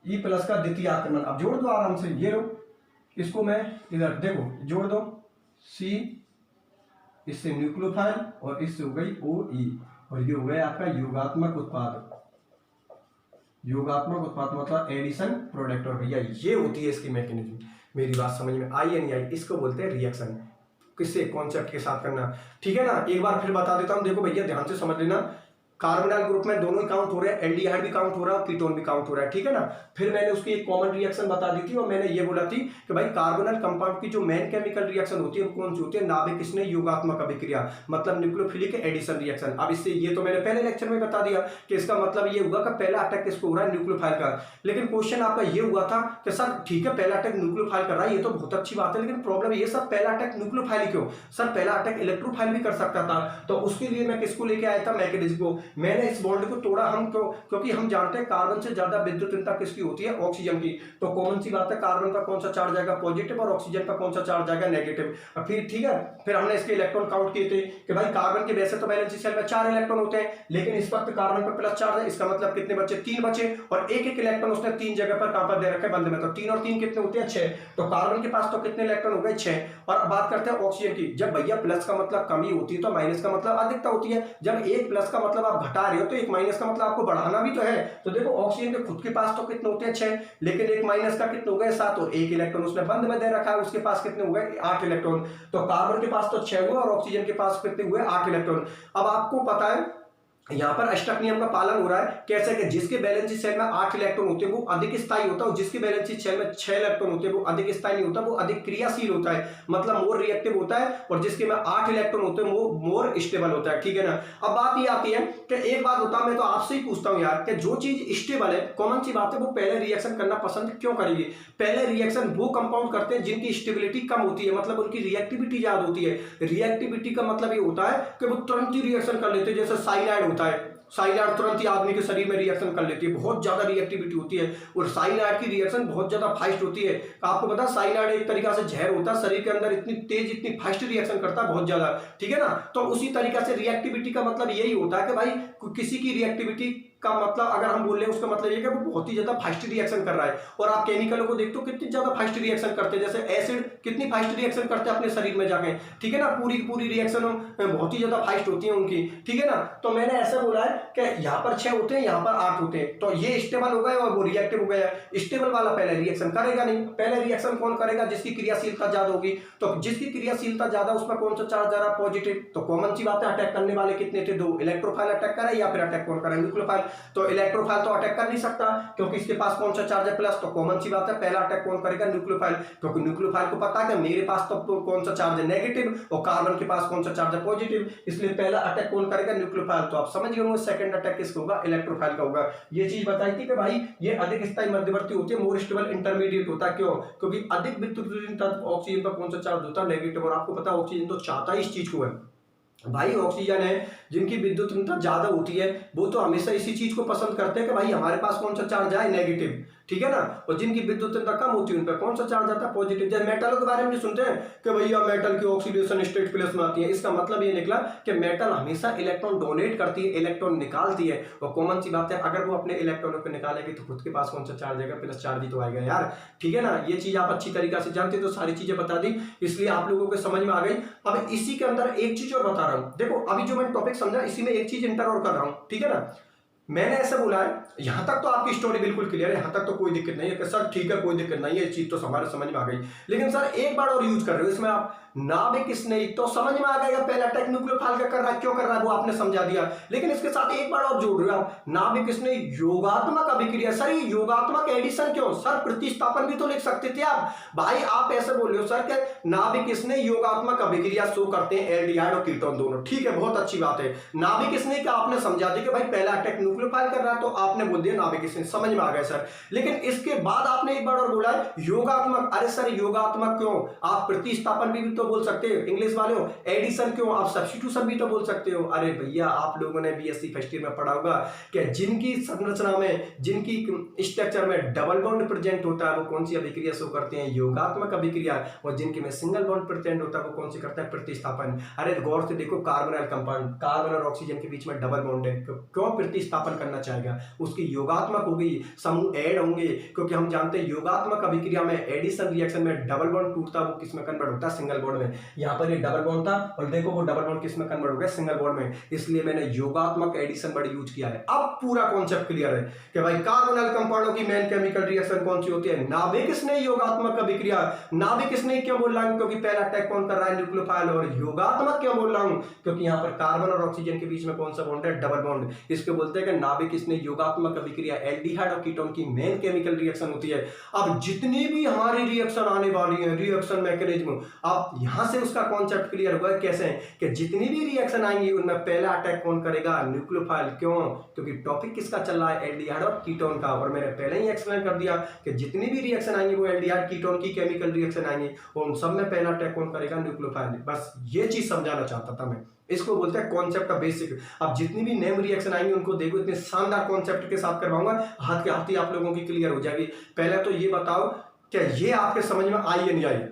E प्लस का द्वितीय आक्रमण। अब जोड़ दो आराम से, ये लो, इसको मैं इधर देखो जोड़ दो, C इससे न्यूक्लियोफाइल और इससे हो गई OE, और ये हो गया आपका योगात्मक उत्पाद। योगात्मक उत्पाद मतलब एडिशन प्रोडक्ट। और भैया ये होती है इसकी मैकेनिज्म। मेरी बात समझ में आई या नहीं आई? इसको बोलते हैं रिएक्शन। किससे? कॉन्सेप्ट के साथ करना। ठीक है ना, एक बार फिर बता देता हूं, देखो भैया ध्यान से समझ लेना। कार्बोनाइल ग्रुप में दोनों ही काउंट हो रहे हैं, एल्डिहाइड भी काउंट हो रहा है और कीटोन भी काउंट हो रहा है। ठीक है ना, फिर मैंने उसकी एक कॉमन रिएक्शन बता दी थी, और मैंने ये बोला थी कि भाई कार्बोनाइल कंपाउंड की जो मेन केमिकल रिएक्शन होती है वो कौन सी होती है? नाभिक स्नेह योगात्मक अभिक्रिया, मतलब न्यूक्लियोफिलिक एडिशन रिएक्शन। अब इससे ये तो मैंने पहले लेक्चर में बता दिया कि इसका मतलब ये हुआ कि पहला अटैक किसको हो रहा है? न्यूक्लियोफाइल का। लेकिन क्वेश्चन आपका ये हुआ था कि सर ठीक है पहला अटैक न्यूक्लियोफाइल कर रहा है, ये तो बहुत अच्छी बात है, लेकिन प्रॉब्लम ये सर पहला अटैक न्यूक्लियोफाइल क्यों? सर पहला अटैक इलेक्ट्रोफाइल भी कर सकता था। तो उसके लिए मैं किसको लेके आया था? मैकेनिज्म को। मैंने इस बॉन्ड को तोड़ा हम क्योंकि हम जानते हैं कार्बन से ज्यादा विद्युत ऋणता किसकी होती है? ऑक्सीजन की। तो कॉमन सी बात है, कार्बन का कौन सा चार्ज आएगा? पॉजिटिव, और ऑक्सीजन का कौन सा चार्ज आएगा? नेगेटिव। फिर ठीक है, फिर हमने इसके इलेक्ट्रॉन काउंट किए थे कि भाई कार्बन के वैसे तो वैलेंसी शेल में 4 इलेक्ट्रॉन होते हैं, लेकिन इस वक्त कार्बन पर प्लस चार्ज है, इसका मतलब कितने बचे? 3 बचे, और एक एक इलेक्ट्रॉन उसने 3 जगह पर कहां पर दे रखा है? बंद में। तो 3 और 3 कितने होते हैं? 6। तो कार्बन के पास तो कितने इलेक्ट्रॉन हो गए? 6। और बात करते हैं ऑक्सीजन की। जब भैया प्लस का मतलब कमी होती है तो माइनस का मतलब अधिकता होती है। जब एक प्लस का मतलब आप घटा रहे हो तो एक माइनस का मतलब आपको बढ़ाना भी तो है। तो देखो ऑक्सीजन के खुद के पास तो कितने होते हैं? 6, लेकिन एक माइनस का कितने हो गए? 7, और एक इलेक्ट्रॉन उसने बंद में दे रखा है, उसके पास कितने हो गए? 8 इलेक्ट्रॉन। तो कार्बन के पास तो 6 हुए और ऑक्सीजन के पास कितने हुए? 8 इलेक्ट्रॉन। अब आपको पता है यहां पर अष्टक नियम का पालन हो रहा है। कैसे? कि जिसके वैलेंसी शेल में 8 इलेक्ट्रॉन होते हैं वो अधिक स्थायी होता है, और जिसके वैलेंसी शेल में 6 इलेक्ट्रॉन होते हैं वो अधिक स्थायी नहीं होता, वो अधिक क्रियाशील होता है, मतलब मोर रिएक्टिव होता है। और जिसके में 8 इलेक्ट्रॉन होते हैं वो मोर स्टेबल होता है। ठीक है ना। अब बात ये आती है कि एक बात होता है, मैं तो आपसे ही पूछता हूं यार, कि जो चीज स्टेबल है, कॉमन सी बात है, वो पहले रिएक्शन करना पसंद क्यों करेगी? पहले रिएक्शन वो कंपाउंड करते हैं जिनकी स्टेबिलिटी कम होती है, मतलब उनकी रिएक्टिविटी ज्यादा होती है। रिएक्टिविटी का मतलब ये होता है कि वो तुरंत ही रिएक्शन कर लेते हैं। जैसे साइनाइड होता है, साइनाइड तुरंत ही आदमी के शरीर में रिएक्शन कर लेती है, बहुत ज्यादा रिएक्टिविटी होती है, और साइनाइड की रिएक्शन बहुत ज्यादा फास्ट होती है। आपको पता है साइनाइड एक तरीका से जहर होता है, शरीर के अंदर इतनी तेज इतनी फास्ट रिएक्शन करता है, बहुत ज्यादा। ठीक है ना। तो उसी तरीका से रिएक्टिविटी का मतलब यही होता है कि भाई किसी की रिएक्टिविटी का मतलब अगर हम बोल रहे हैं उसका मतलब ये कि वो बहुत ही ज्यादा फास्ट रिएक्शन कर रहा है। और आप केमिकलों को देखते हो कितनी ज्यादा फास्ट रिएक्शन करते हैं, जैसे एसिड कितनी फास्ट रिएक्शन करते हैं अपने शरीर में जाके। ठीक है ना, पूरी पूरी रिएक्शन बहुत ही ज्यादा फास्ट होती है उनकी। ठीक है ना। तो मैंने ऐसा बोला है कि यहाँ पर 6 होते हैं, यहाँ पर 8 होते हैं, तो ये स्टेबल हो गए और वो रिएक्टिव हो गया। स्टेबल वाला पहले रिएक्शन करेगा नहीं। पहले रिएक्शन कौन करेगा? जिसकी क्रियाशीलता ज्यादा होगी। तो जिसकी क्रियाशीलता ज्यादा उसमें कौन सा चार्ज आ रहा है? पॉजिटिव। तो कॉमन सी बात है, अटैक करने वाले कितने थे? 2। इलेक्ट्रोफाइल अटैक करे या फिर अटैक कौन करे? न्यूक्लियोफाइल। तो इलेक्ट्रोफाइल तो अटैक कर नहीं सकता क्योंकि इसके पास कौन सा चार्ज है प्लस, तो कॉमन सी बात है पहला अटैक कौन करेगा, न्यूक्लियोफाइल, क्योंकि न्यूक्लियोफाइल को पता है कि मेरे पास तो कौन सा चार्ज है नेगेटिव और कार्बन के पास कौन सा चार्ज है पॉजिटिव, इसलिए पहला अटैक कौन करेगा, न्यूक्लियोफाइल। तो आप समझ गए होंगे सेकंड अटैक किसका होगा, इलेक्ट्रोफाइल का होगा। ये चीज बताई थी कि भाई ये अधिक स्थायी मध्यवर्ती होती है, मोर स्टेबल इंटरमीडिएट होता है, क्यों, क्योंकि अधिक विद्युत ऑक्सीजन का कौन सा चार्ज होता है नेगेटिव, और आपको पता है ऑक्सीजन तो चाहता है इस चीज को है भाई, ऑक्सीजन है जिनकी विद्युत ज्यादा होती है वो तो हमेशा इसी चीज को पसंद करते हैं कि भाई हमारे पास कौन सा चार्ज आए नेगेटिव, ठीक है ना, और जिनकी विद्युत कम होती है उन पर कौन सा चार्ज आता है पॉजिटिव। जैसे मेटल के बारे में सुनते हैं कि भैया मेटल की ऑक्सीडेशन स्टेट प्लस में आती है, इसका मतलब ये निकला कि मेटल हमेशा इलेक्ट्रॉन डोनेट करती है, इलेक्ट्रॉन निकालती है, और कॉमन सी बात है अगर वो अपने इलेक्ट्रॉनों को निकालेगी तो खुद के पास कौन सा चार्ज आएगा, प्लस चार्ज ही तो आएगा यार, ठीक है ना। ये चीज आप अच्छी तरीके से जानते तो सारी चीजें बता दी, इसलिए आप लोगों को समझ में आ गई। अब इसी के अंदर एक चीज और बता रहा हूं, देखो अभी जो मैंने टॉपिक समझा इसी में एक चीज इंटर और कर रहा हूं, ठीक है ना। मैंने ऐसे बोला है, यहां तक तो आपकी स्टोरी बिल्कुल क्लियर है, यहां तक तो कोई दिक्कत नहीं है कि सर ठीक है कोई दिक्कत नहीं है, ये चीज तो हमारे समझ में आ गई, लेकिन सर एक बार और यूज कर रहे हो इसमें आप नाभिक स्नेही, तो समझ में आ गया पहला अटैक न्यूक्लियोफाइल का कर रहा है, क्यों कर रहा है वो आपने समझा दिया, लेकिन इसके साथ एक बार और जोड़ रहे हो आप, नाभिक स्नेही योगात्मक अभिक्रिया। सर ये योगात्मक एडिशन क्यों, सर प्रतिस्थापन भी तो लिख सकते थे आप, भाई आप ऐसे बोल रहे हो सर कि नाभिक स्नेही योगात्मक अभिक्रिया शो करते हैं एल्डिहाइड और कीटोन दोनों, ठीक है बहुत अच्छी बात है। नाभिक स्नेही का आपने समझा दिया कि भाई पहला अटैक न्यूक्लियोफाइल कर रहा है, तो आपने बोल दिया नाभिक स्नेही, समझ में आ गया सर, लेकिन इसके बाद आपने एक बार और बोला योगात्मक, अरे सर योगात्मक क्यों, आप प्रतिस्थापन भी तो बोल सकते हो, इंग्लिश वाले हो, एडिशन क्यों, आप सब्स्टिट्यूशन भी तो बोल सकते हो। अरे भैया आप लोगों ने बीएससी फर्स्ट ईयर में पढ़ा होगा कि जिनकी संरचना में, जिनकी स्ट्रक्चर में डबल बॉन्ड प्रेजेंट होता है वो कौन सी अभिक्रिया शो करते हैं, योगात्मक अभिक्रिया, और जिनके में सिंगल बॉन्ड प्रेजेंट होता है वो कौन सी करता है, प्रतिस्थापन। अरे गौर से देखो कार्बोनाइल कंपाउंड, कार्बन और ऑक्सीजन के बीच में डबल बॉन्ड है, क्यों प्रतिस्थापन करना चाहेगा, उसकी योगात्मक होगी, समूह ऐड होंगे, क्योंकि हम जानते हैं योगात्मक अभिक्रिया में एडिशन रिएक्शन में डबल बॉन्ड टूटता है वो किसमें कन्वर्ट होता है, सिंगल बॉन्ड में। यहाँ पर ये डबल बॉन्ड था और देखो वो डबल बॉन्ड किसमें कन्वर्ट हो गया, सिंगल बॉन्ड में, इसलिए मैंने योगात्मक एडिशन वर्ड यूज किया है। अब पूरा कॉन्सेप्ट क्लियर है कि भाई कार्बोनाइल कंपाउंडों की मेन केमिकल रिएक्शन कौन सी होती है, नाभिक स्नेही योगात्मक अभिक्रिया। नाभिक स्नेही क्यों बोल रहा हूं, क्योंकि पहला अटैक कौन कर रहा है, न्यूक्लियोफाइल, और योगात्मक क्यों बोल रहा हूं, क्योंकि यहाँ पर कार्बन और ऑक्सीजन के बीच में कौन सा बॉन्ड है, डबल बॉन्ड, इसको बोलते हैं कि नाभिक स्नेही योगात्मक अभिक्रिया एल्डिहाइड और कीटोन की मेन केमिकल रिएक्शन होती है। अब जितनी भी हमारी रिएक्शन आने वाली है, रिएक्शन मैकेनिज्म, अब यहां से उसका कॉन्सेप्ट क्लियर हुआ कैसे कि जितनी भी रिएक्शन आएंगी उनमें पहला अटैक कौन करेगा, न्यूक्लियोफाइल, क्यों, क्योंकि टॉपिक किसका चल रहा है, एल्डिहाइड और कीटोन का, और मैंने पहले ही एक्सप्लेन कर दिया कि जितनी भी रिएक्शन आएंगी वो एल्डिहाइड कीटोन की केमिकल रिएक्शन आएंगी, और उन सब में पहला अटैक कौन करेगा, न्यूक्लियोफाइल। बस ये चीज समझाना चाहता था मैं, इसको बोलते हैं कॉन्सेप्ट का बेसिक। अब जितनी भी नेम रिएक्शन आएंगी उनको देखो इतने शानदार कॉन्सेप्ट के साथ करवाऊंगा, हाथ के हाथ ही आप लोगों की क्लियर हो जाएगी। पहले तो ये बताओ कि ये आपके समझ में आई या नहीं आई,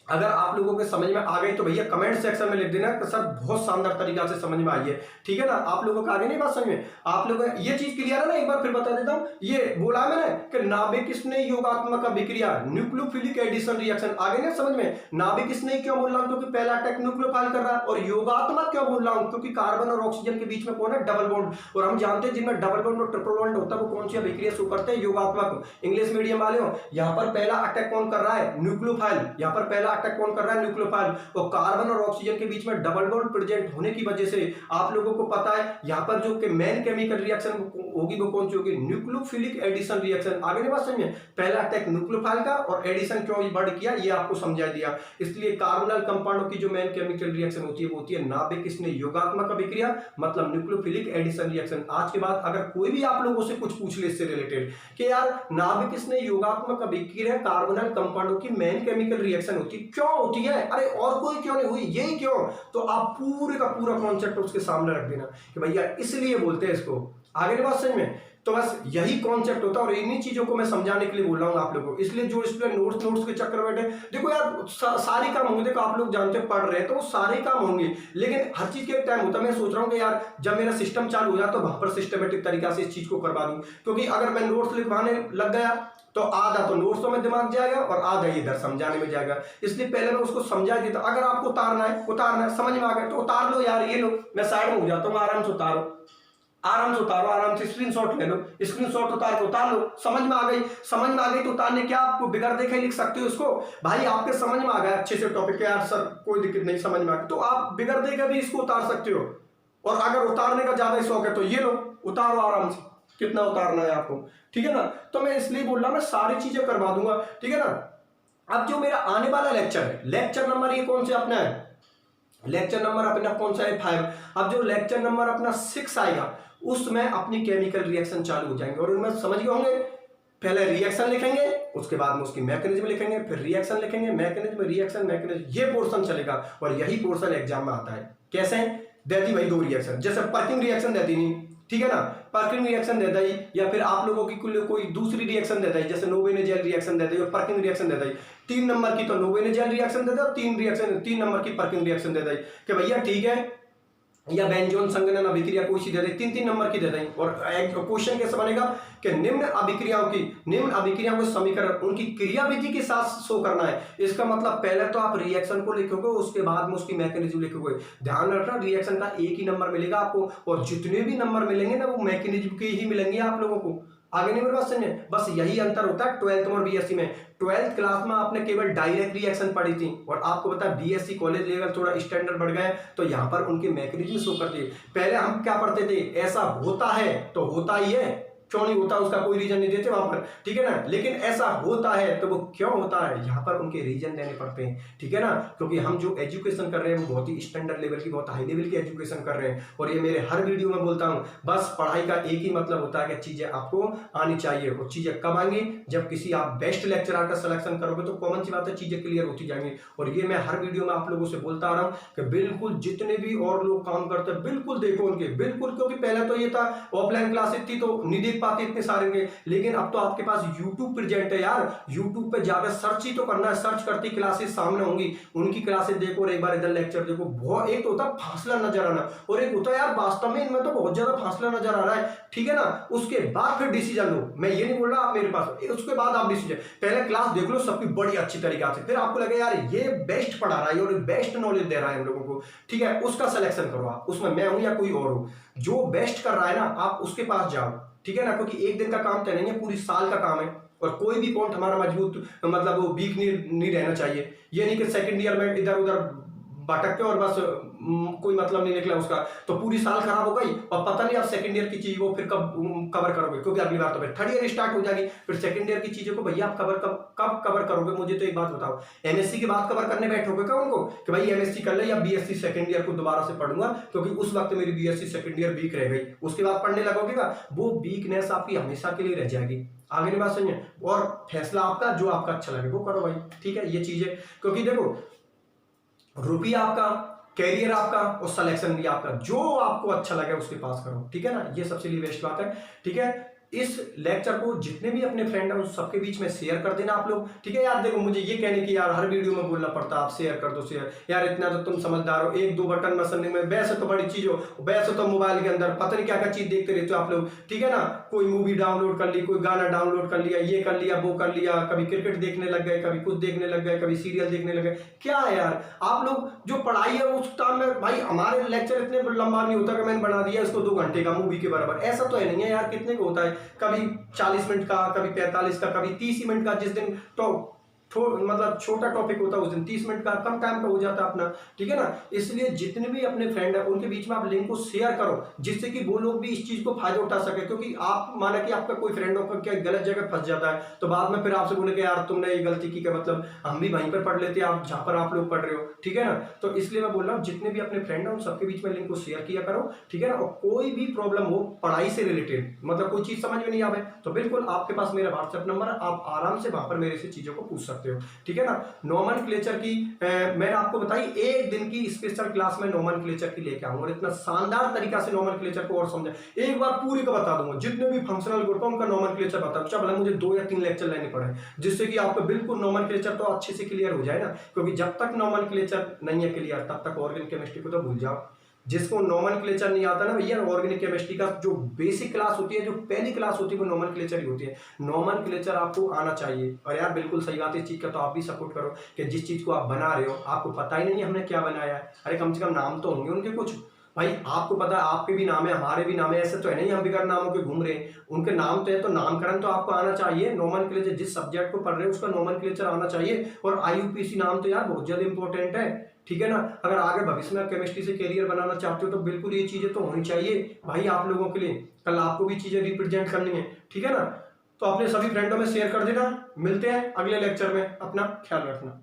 अगर आप लोगों के समझ में आ गई तो भैया कमेंट सेक्शन में लिख देना कि सर बहुत शानदार तरीका से समझ में आई है, ठीक है ना। आप लोगों को आगे नहीं बात समझ में, आप लोगों ये चीज क्लियर है ना, एक बार फिर बता देता हूं, ये बोला मैंने कि नाभिक स्नेही योगात्मक अभिक्रिया न्यूक्लियोफिलिक एडिशन रिएक्शन, आगे नहीं समझ में। नाभिक स्नेही क्यों बोल रहा हूं, क्योंकि पहला अटैक न्यूक्लियोफाइल कर रहा है, और योगात्मक क्यों बोल रहा हूं, क्योंकि कार्बन और ऑक्सीजन के बीच में कौन है, डबल बॉन्ड, और हम जानते हैं जिनमें डबल बॉन्ड और ट्रिपल बॉन्ड होता है वो कौन सी अभिक्रिया शो करते हैं, योगात्मक। इंग्लिश मीडियम वाले हो, यहाँ पर पहला अटैक कौन कर रहा है, न्यूक्लियोफाइल, यहाँ पर पहला अटैक कौन कर रहा है, न्यूक्लियोफाइल, और कार्बन और ऑक्सीजन के बीच में डबल बॉन्ड प्रेजेंट होने की वजह से आप लोगों को पता है यहां पर जो मेन केमिकल रिएक्शन होगी वो कौन सी होगी, न्यूक्लियोफिलिक एडिशन रिएक्शन। आगे नहीं बात समझ में, पहला अटैक न्यूक्लियोफाइल का और एडिशन क्यों बढ़ किया ये आपको समझा दिया। इसलिए कार्बोनाइल कंपाउंडों की जो मेन केमिकल रिएक्शन होती है वो होती है नाभिक स्नेही योगात्मक अभिक्रिया, मतलब न्यूक्लियोफिलिक एडिशन रिएक्शन। आज के बाद अगर कोई भी आप लोगों से कुछ पूछ ले इससे रिलेटेड कि यार नाभिक स्नेही योगात्मक अभिक्रिया कार्बोनाइल कंपाउंडों की मेन केमिकल रिएक्शन होती है, क्यों होती है, अरे और कोई क्यों नहीं हुई, यही क्यों, तो आप पूरे का पूरा कॉन्सेप्ट उसके सामने रख देना कि भैया इसलिए बोलते हैं इसको। आगे की बात समझ में, तो बस यही कॉन्सेप्ट होता है, और इन्हीं चीजों को मैं समझाने के लिए बोल रहा हूं आप लोगों को। इसलिए जो स्टूडेंट नोट्स के चक्कर में बैठे, देखो यार सारी काम होंगे, देखो आप लोग जानते पढ़ रहे हैं तो वो सारे काम होंगे, लेकिन हर चीज के टाइम होता है। मैं सोच रहा हूँ कि यार जब मेरा सिस्टम चालू हो जाए तो वहां पर सिस्टमेटिक तरीका से इस चीज को करवा दूं, क्योंकि अगर मैं नोट्स लिखवाने लग गया तो आधा तो नोट्सों में दिमाग जाएगा और आधा इधर समझाने में जाएगा, इसलिए पहले मैं उसको समझा देता। अगर आपको उतारना है समझ में आ गया तो उतार लो यार, ये लो मैं साइड में हो जाता हूँ, आराम से उतारो, आराम से स्क्रीनशॉट ले लो, स्क्रीनशॉट उतार लो, समझ में आ गई तो उतारने क्या आपको बिगड़ देखे लिख सकते हो उसको, भाई आपके समझ में आ गया अच्छे से टॉपिक, यार सर कोई दिक्कत नहीं समझ में आ गया तो आप बिगड़ देकर भी इसको उतार सकते हो। और अगर उतारने का ज्यादा शौक है तो ये लो उतारो आराम से, कितना उतारना है आपको, ठीक है ना। तो मैं इसलिए बोल रहा हूं, मैं सारी चीजें करवा दूंगा, ठीक है ना। अब जो मेरा आने वाला लेक्चर है, लेक्चर नंबर ये कौन से अपना है, लेक्चर नंबर अपना कौन सा है 5। अब जो लेक्चर नंबर अपना 6 आएगा उसमें अपनी केमिकल रिएक्शन चालू हो जाएंगे, और उनमें समझ गए होंगे, पहले रिएक्शन लिखेंगे, उसके बाद में उसकी मैकेनिज्म लिखेंगे, फिर रिएक्शन लिखेंगे, मैकेनिज्म, रिएक्शन, मैकेनिज्म, ये पोर्शन चलेगा। और यही पोर्शन एग्जाम में आता है। कैसे देती भाई, 2 रिएक्शन, जैसे पर्किंग रिएक्शन देती नहीं, ठीक है ना, पर्किंग रिएक्शन देता ही, या फिर आप लोगों की कोई दूसरी रिएक्शन देता है, जैसे नोवेनेजेल रिएक्शन देता है और पर्किंग रिएक्शन देता है। 3 नंबर की तो नोवेनेजेल रिएक्शन देता है, 3 नंबर की पर्किंग रिएक्शन देता है कि भैया ठीक है, या बेंजोन संघनन अभिक्रिया कोई सी दे दे, 3 नंबर की दे दें। और क्वेश्चन कैसे बनेगा कि निम्न अभिक्रियाओं को समीकरण उनकी क्रियाविधि के साथ शो करना है। इसका मतलब पहले तो आप रिएक्शन को लिखोगे, उसके बाद में उसकी मैकेनिज्म लिखोगे। ध्यान रखना, रिएक्शन का एक ही नंबर मिलेगा आपको, और जितने भी नंबर मिलेंगे ना वो मैकेनिज्म के ही मिलेंगे आप लोगों को। आगे नहीं मेरे बात समझे, बस यही अंतर होता है 12th और बीएससी में। 12th क्लास में आपने केवल डायरेक्ट रिएक्शन पढ़ी थी, और आपको पता है बीएससी कॉलेज लेवल थोड़ा स्टैंडर्ड बढ़ गए, तो यहाँ पर उनके मैकेनिज्म शो करती है। पहले हम क्या पढ़ते थे, ऐसा होता है तो होता ही है, क्यों नहीं होता उसका कोई रीजन नहीं देते वहां पर, ठीक है ना। लेकिन ऐसा होता है तो वो क्यों होता है, यहाँ पर उनके रीजन देने पड़ते हैं, ठीक है ना। क्योंकि हम जो एजुकेशन कर रहे हैं वो बहुत ही स्टैंडर्ड लेवल की, बहुत हाई लेवल की एजुकेशन कर रहे हैं। और ये मेरे हर वीडियो में बोलता हूँ, बस पढ़ाई का एक ही मतलब होता है कि चीजें आपको आनी चाहिए। और चीजें कब आएंगी, जब किसी आप बेस्ट लेक्चरर का सिलेक्शन करोगे तो कॉमन सी बात है, चीजें क्लियर होती जाएंगी। और ये मैं हर वीडियो में आप लोगों से बोलता आ रहा हूँ कि बिल्कुल जितने भी और लोग काम करते हैं बिल्कुल देखो उनके, बिल्कुल। क्योंकि पहले तो ये था ऑफलाइन क्लासेस थी तो नहीं देख पाते इतने सारे, लेकिन अब तो आपके पास YouTube प्रेजेंट है यार। YouTube पे जाकर सर्च ही तो करना है, सर्च करती क्लासेस सामने होंगी, उनकी क्लासेस देखो और एक बार इधर लेक्चर देखो। बहुत एक तो होता है फासला नजर आना, और एक होता है यार वास्तव में इनमें तो बहुत ज्यादा फासला नजर आ रहा है, ठीक है ना। उसके बाद फिर डिसीजन लो। मैं ये नहीं बोल रहा आप मेरे पास, उसके बाद आप डिसीजन, पहले क्लास देख लो सबकी बड़ी अच्छी तरीके से, फिर आपको लगे यार ये बेस्ट पढ़ा रहा है और बेस्ट नॉलेज दे रहा है हम लोगों को, ठीक है, उसका सिलेक्शन करो आप। उसमें मैं हूं या कोई और हो, जो बेस्ट कर रहा है ना आप उसके पास जाओ, ठीक है ना। क्योंकि एक दिन का काम तो नहीं है, पूरी साल का काम है। और कोई भी पॉइंट हमारा मजबूत मतलब वो वीक नहीं रहना चाहिए। ये नहीं कि सेकंड ईयर में इधर उधर भटक के और बस कोई मतलब नहीं निकला उसका, तो पूरी साल खराब हो गई और पता नहीं आप सेकंड ईयर की चीज को फिर कब कवर करोगे, क्योंकि अगली बार तो फिर थर्ड ईयर स्टार्ट हो जाएगी, फिर सेकंड ईयर की चीजों को भैया आप कब कवर करोगे। मुझे तो एक बात बताओ, एमएससी के बाद कवर करने बैठोगे क्या उनको कि भाई एमएससी कर ले या बीएससी सेकंड ईयर को दोबारा से पढ़ूंगा, क्योंकि उस वक्त मेरी बीएससी सेकंड ईयर वीक रह गई, उसके बाद पढ़ने लगोगे का, वो वीकनेस आपकी हमेशा के लिए रह जाएगी। आगे नहीं बात समझे, और फैसला आपका, जो आपका अच्छा लगे वो करो भाई, ठीक है। ये चीजें, क्योंकि देखो रुपया आपका, कैरियर आपका और सिलेक्शन भी आपका, जो आपको अच्छा लगे उसके पास करो, ठीक है ना। ये सबसे लिए बेस्ट बात है, ठीक है। इस लेक्चर को जितने भी अपने फ्रेंड हैं उन सबके बीच में शेयर कर देना आप लोग, ठीक है यार। देखो मुझे ये कहने की यार हर वीडियो में बोलना पड़ता है आप शेयर कर दो शेयर, यार इतना तो तुम समझदार हो, 1-2 बटन मसलने में वैसे तो बड़ी चीज हो, वैसे तो मोबाइल के अंदर पता नहीं क्या क्या चीज देखते रहते हो आप लोग, ठीक है ना। कोई मूवी डाउनलोड कर ली, कोई गाना डाउनलोड कर लिया, ये कर लिया वो कर लिया, कभी क्रिकेट देखने लग गए, कभी कुछ देखने लग गए, कभी सीरियल देखने लग गए। क्या है यार आप लोग, जो पढ़ाई है उस टाइम में भाई हमारे लेक्चर इतने लंबा नहीं होता कि मैंने बना दिया इसको 2 घंटे का मूवी के बराबर, ऐसा तो है नहीं है यार। कितने का होता है, कभी 40 मिनट का, कभी 45 का, कभी 30 मिनट का। जिस दिन तो मतलब छोटा टॉपिक होता है उस दिन 30 मिनट का, कम टाइम का हो जाता है अपना, ठीक है ना। इसलिए जितने भी अपने फ्रेंड है उनके बीच में आप लिंक को शेयर करो, जिससे कि वो लोग भी इस चीज को फायदा उठा सके। क्योंकि आप माना कि आपका कोई फ्रेंड होकर क्या गलत जगह फंस जाता है, तो बाद में फिर आपसे बोले कि यार तुमने ये गलती की, मतलब हम भी वहीं पर पढ़ लेते हैं आप जहां पर आप लोग पढ़ रहे हो, ठीक है ना। तो इसलिए मैं बोल रहा हूँ जितने भी अपने फ्रेंड है उन सबके बीच में लिंक को शेयर किया करो, ठीक है ना। और कोई भी प्रॉब्लम हो पढ़ाई से रिलेटेड, मतलब कोई चीज समझ में नहीं आवे, तो बिल्कुल आपके पास मेरा व्हाट्सएप नंबर है, आप आराम से वहां पर मेरे से चीजों को पूछ सकते हो, ठीक है ना। नोमेनक्लेचर की मैंने आपको बताई, एक दिन की स्पेशल क्लास में नोमेनक्लेचर की लेके आऊंगा और इतना शानदार तरीका से नोमेनक्लेचर को और समझा, एक बार पूरी का बता दूंगा। जितने भी फंक्शनल ग्रुप है उनका नोमेनक्लेचर बता दूं, चाहे मुझे 2 या 3 लेक्चर लेने पड़े, जिससे कि आपको बिल्कुल नोमेनक्लेचर तो अच्छे से क्लियर हो जाए ना। क्योंकि जब तक नोमेनक्लेचर नहीं है क्लियर तब तक ऑर्गेनिक केमिस्ट्री को तो भूल जाओ। जिसको नोमेनक्लेचर नहीं आता ना भैया, ऑर्गेनिक केमिस्ट्री का जो बेसिक क्लास होती है, जो पहली क्लास होती है वो नोमेनक्लेचर ही होती है। नोमेनक्लेचर आपको आना चाहिए। और यार बिल्कुल सही बात है, इस चीज का तो आप भी सपोर्ट करो कि जिस चीज को आप बना रहे हो आपको पता ही नहीं हमने क्या बनाया है, अरे कम से कम नाम तो होंगे उनके कुछ, भाई आपको पता है, आपके भी नाम है, हमारे भी नाम है, ऐसे तो है नहीं हम बिगड़ नामों के घूम रहे हैं। उनके नाम तो है, तो नामकरण तो आपको आना चाहिए, नोमेनक्लेचर जिस सब्जेक्ट को पढ़ रहे हैं उसका नोमेनक्लेचर आना चाहिए। और आईयूपीएसी नाम तो यार बहुत ज्यादा इंपॉर्टेंट है, ठीक है ना। अगर आगे भविष्य में केमिस्ट्री से करियर बनाना चाहते हो तो बिल्कुल ये चीजें तो होनी चाहिए भाई आप लोगों के लिए, कल आपको भी चीजें रिप्रेजेंट करनी है, ठीक है ना। तो अपने सभी फ्रेंडों में शेयर कर देना। मिलते हैं अगले लेक्चर में, अपना ख्याल रखना।